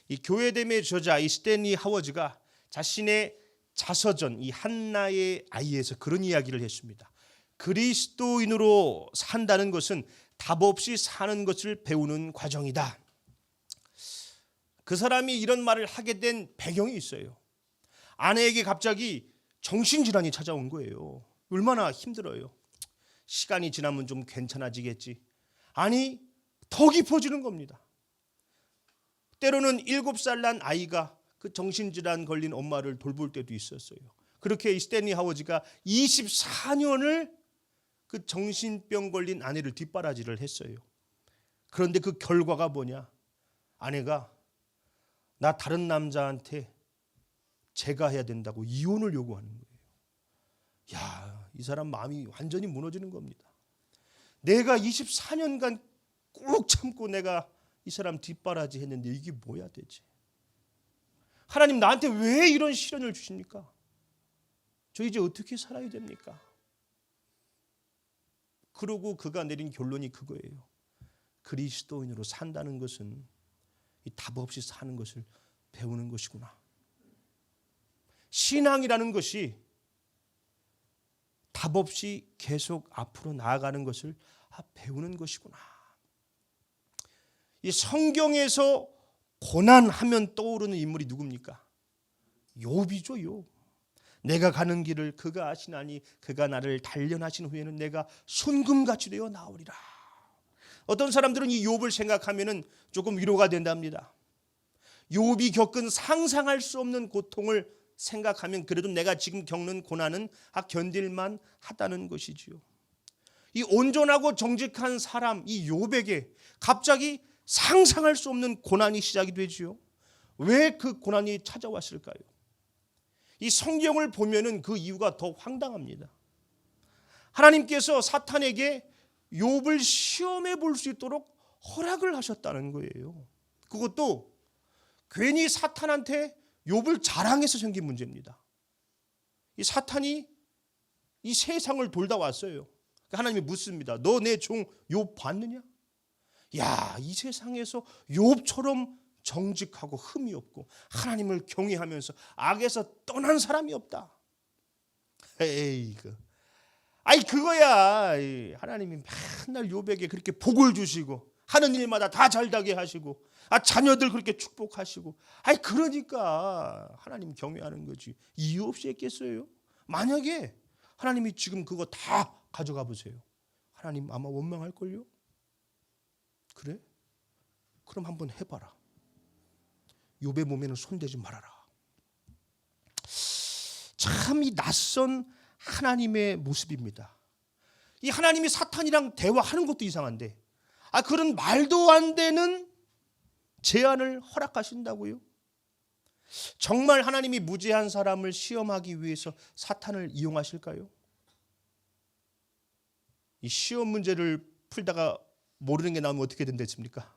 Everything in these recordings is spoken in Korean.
이 교회됨의 저자 이 스탠리 하워즈가 자신의 자서전 이 한나의 아이에서 그런 이야기를 했습니다. 그리스도인으로 산다는 것은 답 없이 사는 것을 배우는 과정이다. 그 사람이 이런 말을 하게 된 배경이 있어요. 아내에게 갑자기 정신질환이 찾아온 거예요. 얼마나 힘들어요. 시간이 지나면 좀 괜찮아지겠지. 아니, 더 깊어지는 겁니다. 때로는 7살 난 아이가 그 정신질환 걸린 엄마를 돌볼 때도 있었어요. 그렇게 스탠리 하워즈가 24년을 그 정신병 걸린 아내를 뒷바라지를 했어요. 그런데 그 결과가 뭐냐? 아내가 나 다른 남자한테 제가 해야 된다고 이혼을 요구하는 거예요. 야, 이 사람 마음이 완전히 무너지는 겁니다. 내가 24년간 꾹 참고 내가 이 사람 뒷바라지 했는데 이게 뭐야 대체? 하나님 나한테 왜 이런 시련을 주십니까? 저 이제 어떻게 살아야 됩니까? 그러고 그가 내린 결론이 그거예요. 그리스도인으로 산다는 것은 이 답 없이 사는 것을 배우는 것이구나. 신앙이라는 것이 답 없이 계속 앞으로 나아가는 것을 배우는 것이구나. 이 성경에서 고난하면 떠오르는 인물이 누굽니까? 욥이죠, 욥. 내가 가는 길을 그가 아시나니 그가 나를 단련하신 후에는 내가 순금같이 되어 나오리라. 어떤 사람들은 이 욥을 생각하면은 조금 위로가 된답니다. 욥이 겪은 상상할 수 없는 고통을 생각하면 그래도 내가 지금 겪는 고난은 견딜만 하다는 것이지요. 이 온전하고 정직한 사람 이 욥에게 갑자기 상상할 수 없는 고난이 시작이 되지요. 왜 그 고난이 찾아왔을까요? 이 성경을 보면은 그 이유가 더 황당합니다. 하나님께서 사탄에게 욥을 시험해 볼 수 있도록 허락을 하셨다는 거예요. 그것도 괜히 사탄한테 욥을 자랑해서 생긴 문제입니다. 이 사탄이 이 세상을 돌다 왔어요. 하나님이 묻습니다. 너 내 종 욥 봤느냐? 야, 이 세상에서 욥처럼 정직하고 흠이 없고 하나님을 경외하면서 악에서 떠난 사람이 없다. 에이, 그거야. 하나님이 맨날 욥에게 그렇게 복을 주시고 하는 일마다 다 잘되게 하시고 자녀들 그렇게 축복하시고 그러니까 하나님 경외하는 거지. 이유 없이 했겠어요? 만약에 하나님이 지금 그거 다 가져가 보세요. 하나님 아마 원망할걸요? 그래? 그럼 한번 해봐라. 욥의 몸에는 손대지 말아라. 참 이 낯선 하나님의 모습입니다. 이 하나님이 사탄이랑 대화하는 것도 이상한데 그런 말도 안 되는 제안을 허락하신다고요? 정말 하나님이 무죄한 사람을 시험하기 위해서 사탄을 이용하실까요? 이 시험 문제를 풀다가 모르는 게 나오면 어떻게 된다습니까?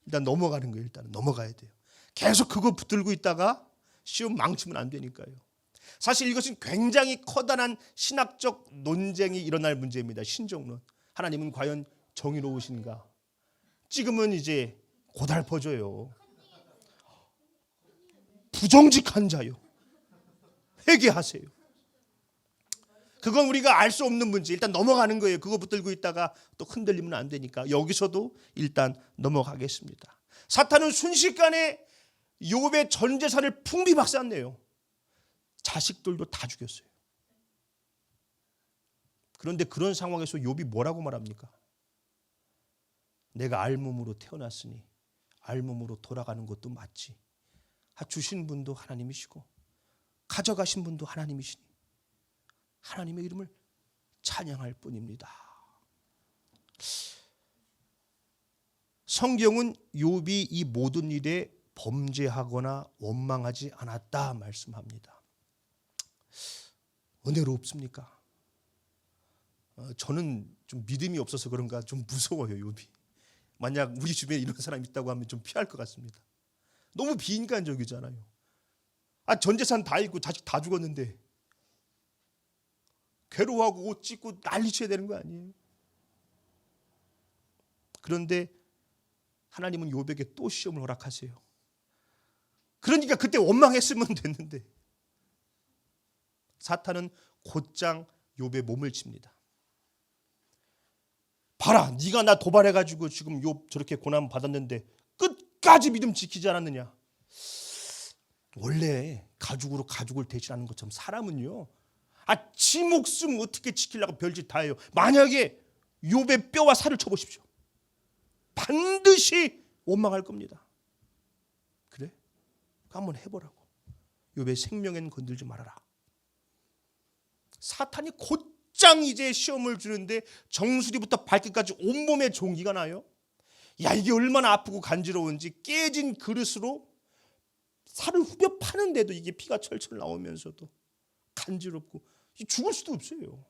일단 넘어가는 거예요. 일단 넘어가야 돼요. 계속 그거 붙들고 있다가 시험 망치면 안 되니까요. 사실 이것은 굉장히 커다란 신학적 논쟁이 일어날 문제입니다. 신정론. 하나님은 과연 정의로우신가? 지금은 이제 고달퍼져요. 부정직한 자요. 회개하세요. 그건 우리가 알 수 없는 문제. 일단 넘어가는 거예요. 그거 붙들고 있다가 또 흔들리면 안 되니까 여기서도 일단 넘어가겠습니다. 사탄은 순식간에 욥의 전 재산을 풍비박산내요. 자식들도 다 죽였어요. 그런데 그런 상황에서 욥이 뭐라고 말합니까? 내가 알몸으로 태어났으니 알몸으로 돌아가는 것도 맞지. 주신 분도 하나님이시고 가져가신 분도 하나님이시니 하나님의 이름을 찬양할 뿐입니다. 성경은 욥이 이 모든 일에 범죄하거나 원망하지 않았다 말씀합니다. 은혜롭습니까? 저는 좀 믿음이 없어서 그런가 좀 무서워요. 욥이. 만약 우리 주변에 이런 사람이 있다고 하면 좀 피할 것 같습니다. 너무 비인간적이잖아요. 전 재산 다 잃고 자식 다 죽었는데 괴로워하고 옷 찢고 난리쳐야 되는 거 아니에요? 그런데 하나님은 욥에게 또 시험을 허락하세요. 그러니까 그때 원망했으면 됐는데 사탄은 곧장 욥의 몸을 칩니다. 봐라, 네가 나 도발해가지고 지금 욥 저렇게 고난 받았는데 끝까지 믿음 지키지 않았느냐. 원래 가죽으로 가죽을 대신하는 것처럼 사람은요, 지 목숨 어떻게 지키려고 별짓 다 해요. 만약에 욥의 뼈와 살을 쳐보십시오. 반드시 원망할 겁니다. 그래? 한번 해보라고. 욥의 생명엔 건들지 말아라. 사탄이 곧장 이제 시험을 주는데 정수리부터 발끝까지 온몸에 종기가 나요. 야, 이게 얼마나 아프고 간지러운지 깨진 그릇으로 살을 후벼 파는데도 이게 피가 철철 나오면서도 간지럽고 죽을 수도 없어요.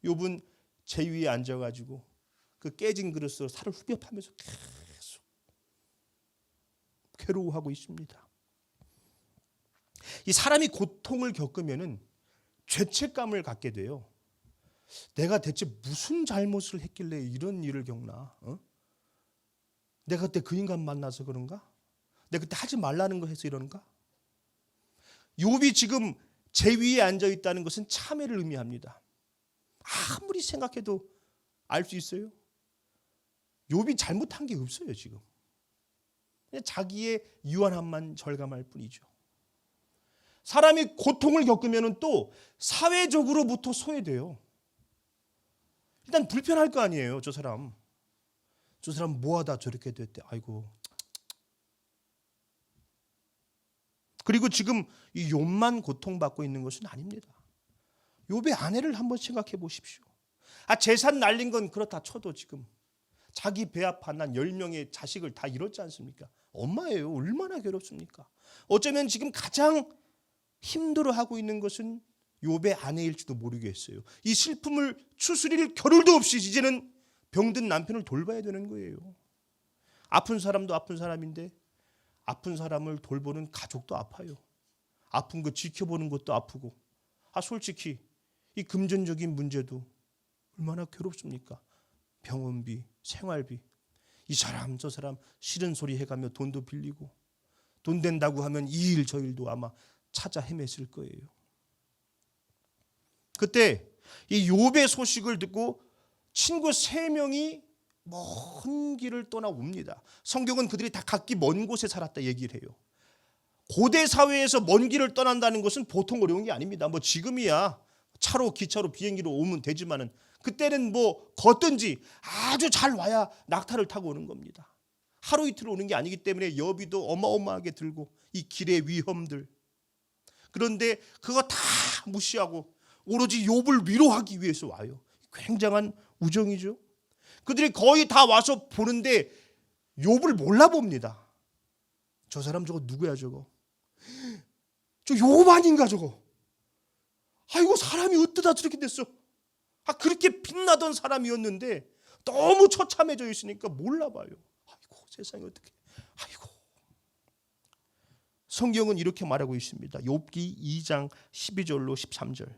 욥은 제 위에 앉아가지고 그 깨진 그릇으로 살을 후벼 파면서 계속 괴로워하고 있습니다. 이 사람이 고통을 겪으면은 죄책감을 갖게 돼요. 내가 대체 무슨 잘못을 했길래 이런 일을 겪나? 내가 그때 그 인간 만나서 그런가? 내가 그때 하지 말라는 거 해서 이런가? 욥이 지금 제 위에 앉아 있다는 것은 참회를 의미합니다. 아무리 생각해도 알 수 있어요. 욥이 잘못한 게 없어요. 지금 그냥 자기의 유한함만 절감할 뿐이죠. 사람이 고통을 겪으면 또 사회적으로부터 소외돼요. 일단 불편할 거 아니에요. 저 사람 뭐하다 저렇게 됐대. 아이고. 그리고 지금 이 욥만 고통받고 있는 것은 아닙니다. 욥의 아내를 한번 생각해 보십시오. 재산 날린 건 그렇다 쳐도 지금 자기 배 아파 난 10명의 자식을 다 잃었지 않습니까? 엄마예요. 얼마나 괴롭습니까? 어쩌면 지금 가장 힘들어하고 있는 것은 욥의 아내일지도 모르겠어요. 이 슬픔을 추스릴 겨를도 없이 이제는 병든 남편을 돌봐야 되는 거예요. 아픈 사람도 아픈 사람인데 아픈 사람을 돌보는 가족도 아파요. 아픈 거 지켜보는 것도 아프고. 솔직히 이 금전적인 문제도 얼마나 괴롭습니까? 병원비, 생활비. 이 사람 저 사람 싫은 소리 해가며 돈도 빌리고 돈 된다고 하면 이 일 저 일도 아마 찾아 헤맸을 거예요. 그때 이 욥의 소식을 듣고 친구 3명이 먼 길을 떠나옵니다. 성경은 그들이 다 각기 먼 곳에 살았다 얘기를 해요. 고대 사회에서 먼 길을 떠난다는 것은 보통 어려운 게 아닙니다. 지금이야 차로 기차로 비행기로 오면 되지만은 그때는 걷든지 아주 잘 와야 낙타를 타고 오는 겁니다. 하루 이틀 오는 게 아니기 때문에 여비도 어마어마하게 들고 이 길의 위험들. 그런데 그거 다 무시하고 오로지 욥을 위로하기 위해서 와요. 굉장한 우정이죠. 그들이 거의 다 와서 보는데 욥을 몰라봅니다. 저 사람 저거 누구야 저거? 저 욥 아닌가 저거? 아이고 사람이 어쩌다 저렇게 됐어? 그렇게 빛나던 사람이었는데 너무 처참해져 있으니까 몰라봐요. 아이고 세상에 어떻게? 아이고. 성경은 이렇게 말하고 있습니다. 욥기 2장 12절로 13절.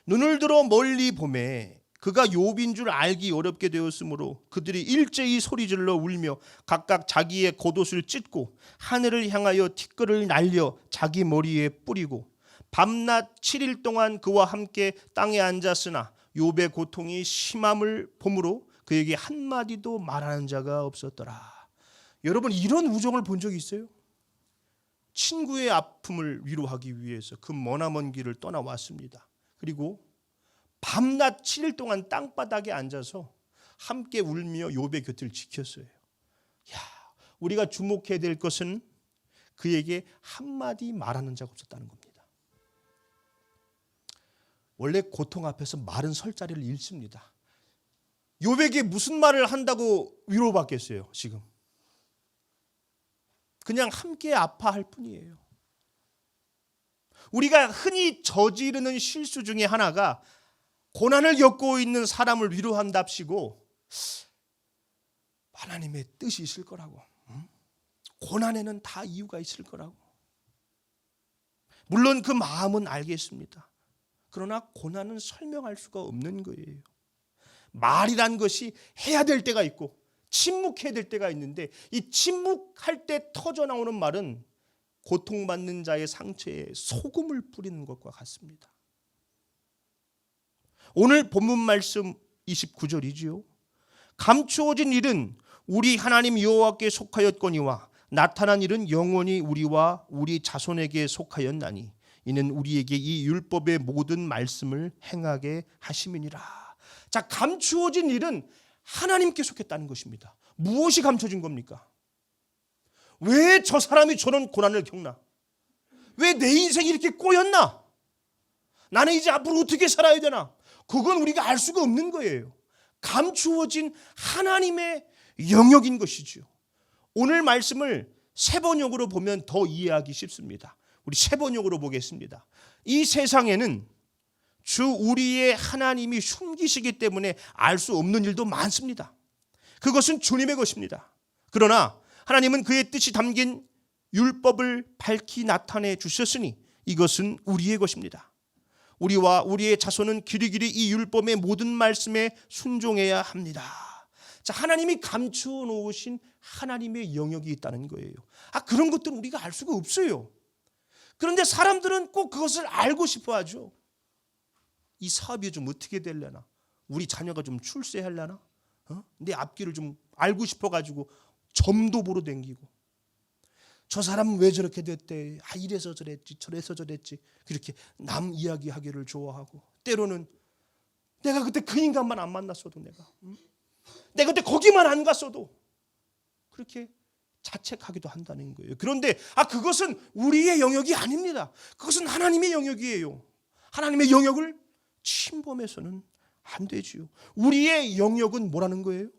눈을 들어 멀리 보매 그가 욥인 줄 알기 어렵게 되었으므로 그들이 일제히 소리질러 울며 각각 자기의 겉옷을 찢고 하늘을 향하여 티끌을 날려 자기 머리에 뿌리고 밤낮 7일 동안 그와 함께 땅에 앉았으나 욥의 고통이 심함을 보므로 그에게 한마디도 말하는 자가 없었더라. 여러분 이런 우정을 본 적이 있어요? 친구의 아픔을 위로하기 위해서 그 머나먼 길을 떠나왔습니다. 그리고 밤낮 7일 동안 땅바닥에 앉아서 함께 울며 욥의 곁을 지켰어요. 우리가 주목해야 될 것은 그에게 한마디 말하는 자가 없었다는 겁니다. 원래 고통 앞에서 말은 설 자리를 잃습니다. 욥에게 무슨 말을 한다고 위로받겠어요 지금? 그냥 함께 아파할 뿐이에요. 우리가 흔히 저지르는 실수 중에 하나가 고난을 겪고 있는 사람을 위로한답시고 하나님의 뜻이 있을 거라고, 고난에는 다 이유가 있을 거라고. 물론 그 마음은 알겠습니다. 그러나 고난은 설명할 수가 없는 거예요. 말이란 것이 해야 될 때가 있고 침묵해야 될 때가 있는데 이 침묵할 때 터져 나오는 말은 고통받는 자의 상처에 소금을 뿌리는 것과 같습니다. 오늘 본문 말씀 29절이지요. 감추어진 일은 우리 하나님 여호와께 속하였거니와 나타난 일은 영원히 우리와 우리 자손에게 속하였나니 이는 우리에게 이 율법의 모든 말씀을 행하게 하심이니라. 자, 감추어진 일은 하나님께 속했다는 것입니다. 무엇이 감춰진 겁니까? 왜 저 사람이 저런 고난을 겪나? 왜 내 인생이 이렇게 꼬였나? 나는 이제 앞으로 어떻게 살아야 되나? 그건 우리가 알 수가 없는 거예요. 감추어진 하나님의 영역인 것이죠. 오늘 말씀을 세 번역으로 보면 더 이해하기 쉽습니다. 우리 세 번역으로 보겠습니다. 이 세상에는 주 우리의 하나님이 숨기시기 때문에 알 수 없는 일도 많습니다. 그것은 주님의 것입니다. 그러나 하나님은 그의 뜻이 담긴 율법을 밝히 나타내 주셨으니 이것은 우리의 것입니다. 우리와 우리의 자손은 길이길이 이 율법의 모든 말씀에 순종해야 합니다. 자, 하나님이 감추어 놓으신 하나님의 영역이 있다는 거예요. 그런 것들은 우리가 알 수가 없어요. 그런데 사람들은 꼭 그것을 알고 싶어 하죠. 이 사업이 좀 어떻게 되려나? 우리 자녀가 좀 출세하려나? 내 앞길을 좀 알고 싶어가지고 점도 보러 댕기고, 저 사람은 왜 저렇게 됐대? 이래서 저랬지, 저래서 저랬지. 그렇게 남 이야기하기를 좋아하고, 때로는 내가 그때 그 인간만 안 만났어도 내가 그때 거기만 안 갔어도 그렇게 자책하기도 한다는 거예요. 그런데 그것은 우리의 영역이 아닙니다. 그것은 하나님의 영역이에요. 하나님의 영역을 침범해서는 안 되지요. 우리의 영역은 뭐라는 거예요?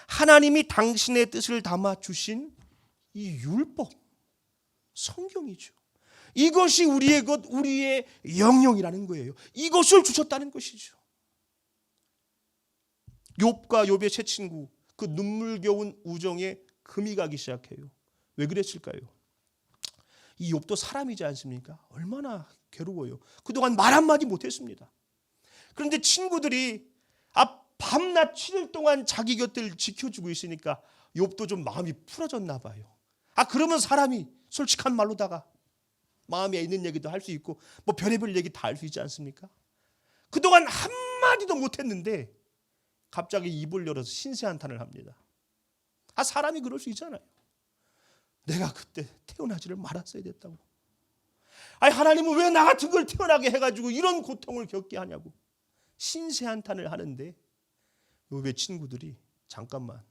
하나님이 당신의 뜻을 담아 주신 이 율법, 성경이죠. 이것이 우리의 것, 우리의 영역이라는 거예요. 이것을 주셨다는 것이죠. 욥과 욥의 새 친구, 그 눈물겨운 우정에 금이 가기 시작해요. 왜 그랬을까요? 이 욥도 사람이지 않습니까? 얼마나 괴로워요. 그동안 말 한마디 못했습니다. 그런데 친구들이 밤낮 7일 동안 자기 곁을 지켜주고 있으니까 욥도 좀 마음이 풀어졌나 봐요. 그러면 사람이 솔직한 말로다가 마음에 있는 얘기도 할 수 있고 뭐 별의별 얘기 다 할 수 있지 않습니까? 그동안 한마디도 못했는데 갑자기 입을 열어서 신세한탄을 합니다. 사람이 그럴 수 있잖아요. 내가 그때 태어나지를 말았어야 됐다고. 하나님은 왜 나 같은 걸 태어나게 해가지고 이런 고통을 겪게 하냐고 신세한탄을 하는데 욥의 친구들이 잠깐만,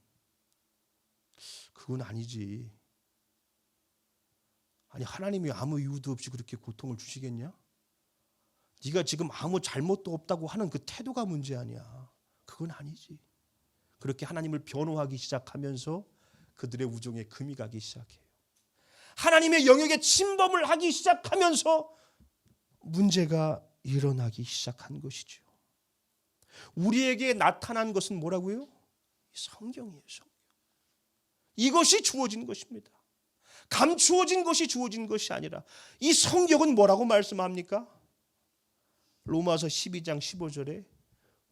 그건 아니지. 하나님이 아무 이유도 없이 그렇게 고통을 주시겠냐? 네가 지금 아무 잘못도 없다고 하는 그 태도가 문제 아니야. 그건 아니지. 그렇게 하나님을 변호하기 시작하면서 그들의 우정에 금이 가기 시작해요. 하나님의 영역에 침범을 하기 시작하면서 문제가 일어나기 시작한 것이죠. 우리에게 나타난 것은 뭐라고요? 성경이에요. 성경. 이것이 주어진 것입니다. 감추어진 것이 주어진 것이 아니라 이 성경은 뭐라고 말씀합니까? 로마서 12장 15절에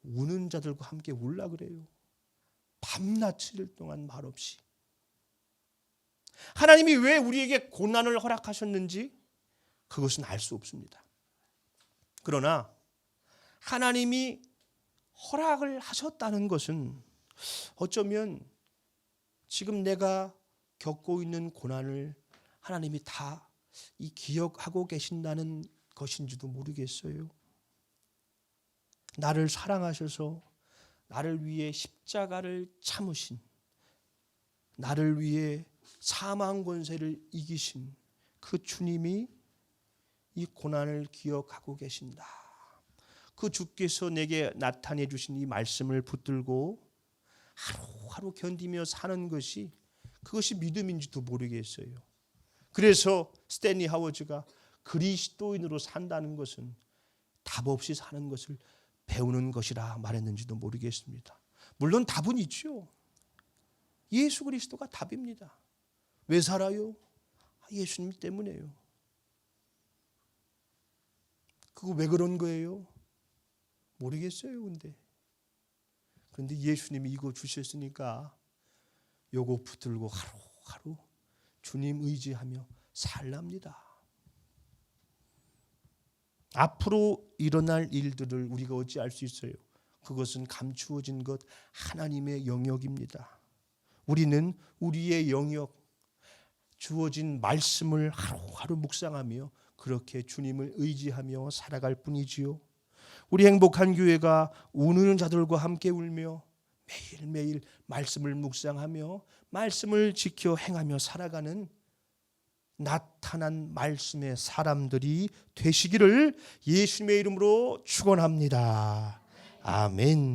우는 자들과 함께 울라 그래요. 밤낮 7일 동안 말없이. 하나님이 왜 우리에게 고난을 허락하셨는지 그것은 알 수 없습니다. 그러나 하나님이 허락을 하셨다는 것은 어쩌면 지금 내가 겪고 있는 고난을 하나님이 다 이 기억하고 계신다는 것인지도 모르겠어요. 나를 사랑하셔서 나를 위해 십자가를 참으신, 나를 위해 사망 권세를 이기신 그 주님이 이 고난을 기억하고 계신다. 그 주께서 내게 나타내 주신 이 말씀을 붙들고 하루하루 견디며 사는 것이 그것이 믿음인지도 모르겠어요. 그래서 스탠리 하워즈가 그리스도인으로 산다는 것은 답 없이 사는 것을 배우는 것이라 말했는지도 모르겠습니다. 물론 답은 있죠. 예수 그리스도가 답입니다. 왜 살아요? 예수님 때문에요. 그거 왜 그런 거예요? 모르겠어요. 그런데 예수님이 이거 주셨으니까 요거 붙들고 하루하루 주님 의지하며 살랍니다. 앞으로 일어날 일들을 우리가 어찌 알 수 있어요? 그것은 감추어진 것 하나님의 영역입니다. 우리는 우리의 영역, 주어진 말씀을 하루하루 묵상하며 그렇게 주님을 의지하며 살아갈 뿐이지요. 우리 행복한 교회가 우는 자들과 함께 울며 매일매일 말씀을 묵상하며 말씀을 지켜 행하며 살아가는 나타난 말씀의 사람들이 되시기를 예수님의 이름으로 축원합니다. 아멘.